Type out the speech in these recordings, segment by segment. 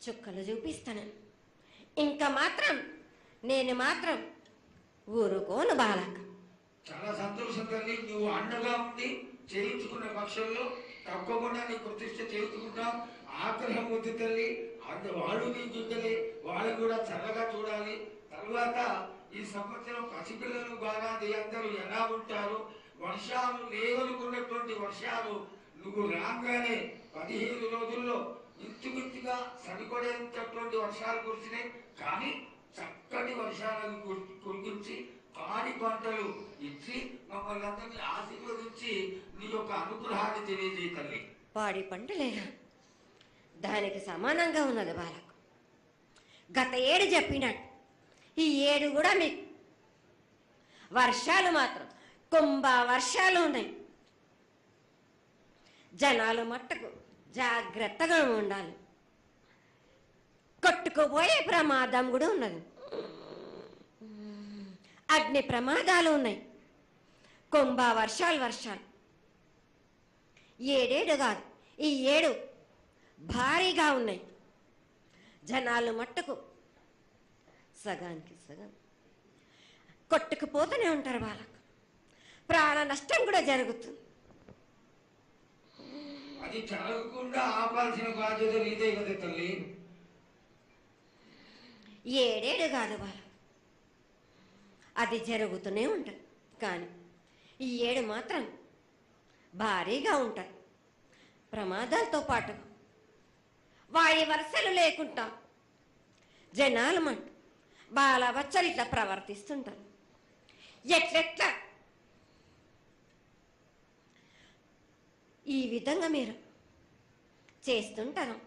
చుక్కలు చూపిస్తాను. ఇంకా మాత్రం నేను మాత్రం ఊరుకోను బాలక. చాలా సంతోషం తల్లి. నువ్వు అండగా ఉండి చేయించుకున్న పక్షంలో తప్పకుండా నీ ప్రతిష్ట చేయించుకుంటాం. ఆగ్రహం వద్దు తల్లి. వాళ్ళు నీ బిడ్డలే, వాళ్ళు కూడా చల్లగా చూడాలి. తర్వాత ఈ సంవత్సరం పసిపిల్లలు బాగా అందరూ ఎలా ఉంటారు, వర్షాలు లేవనుకున్నటువంటి వర్షాలు నువ్వు రాగానే 15 రోజుల్లో ఇంచుమించుగా సరిపడేటటువంటి వర్షాలు కురిసినాయి. కానీ చక్కటి వర్షాలను కురిపించి పాడి పంటలు ఇచ్చి మమ్మల్ని అందరినీ ఆశీర్వదించి నీ యొక్క అనుగ్రహాన్ని తెలియజేయ తల్లి. పాడి పంటలేనా దానికి సమానంగా ఉన్నది బాలకు. గత ఏడు చెప్పినట్టు ఈ ఏడు కూడా మీకు వర్షాలు మాత్రం కుంభ వర్షాలు ఉన్నాయి. జనాలు మట్టుకు జాగ్రత్తగా ఉండాలి. కొట్టుకుపోయే ప్రమాదం కూడా ఉన్నది. అగ్ని ప్రమాదాలు ఉన్నాయి. కుంభ వర్షాలు ఏడేడు కాదు, ఈ ఏడు భారీగా ఉన్నాయి. జనాలు మట్టుకు సగానికి సగం కొట్టుకుపోతూనే ఉంటారు. వాళ్ళకు ప్రాణ నష్టం కూడా జరుగుతుంది. అది జరగకుండా ఆపాల్సిన బాధ్యత నీదే కదా తల్లి. ఏడేడు కాదు వాళ్ళు, అది జరుగుతూనే ఉంటుంది. కానీ ఈ ఏడు మాత్రం భారీగా ఉంటాయి. ప్రమాదాలతో పాటు వాయు వరుసలు లేకుండా జనాలు మటు బాలవచ్చలు ఇట్లా ప్రవర్తిస్తుంటారు. ఎట్లెట్లా ఈ విధంగా మీరు చేస్తుంటారు.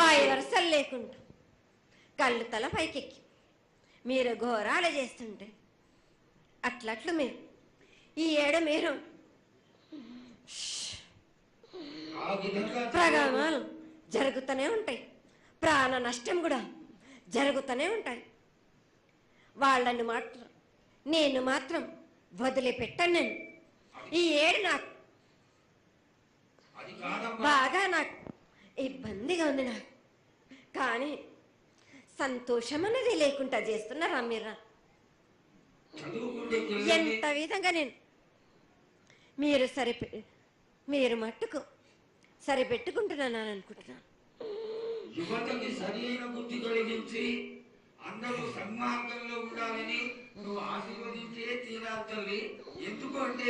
వాయు వరుసలు లేకుండా కళ్ళు తల పైకెక్కి మీరు ఘోరాలు చేస్తుంటే అట్లట్లు మీరు ఈ ఏడు మీరు ప్రమాదాలు జరుగుతూనే ఉంటాయి. ప్రాణ నష్టం కూడా జరుగుతూనే ఉంటాయి. వాళ్ళని మాత్రం నేను మాత్రం వదిలిపెట్టాను. నేను ఈ ఏడు నాకు బాగా నాకు ఇబ్బందిగా ఉంది. నాకు కానీ సంతోషం అనేది లేకుండా చేస్తున్నారా మీరు? ఎంత విధంగా నేను మీరు మట్టుకు సరిపెట్టుకుంటున్నాను అనుకుంటున్నాను. యువతకి సరైన బుద్ధి కలిగించి అందరూ సన్మార్గంలో ఉండాలని నువ్వు ఆశీర్వదించే తీరాలి తల్లి. ఎందుకంటే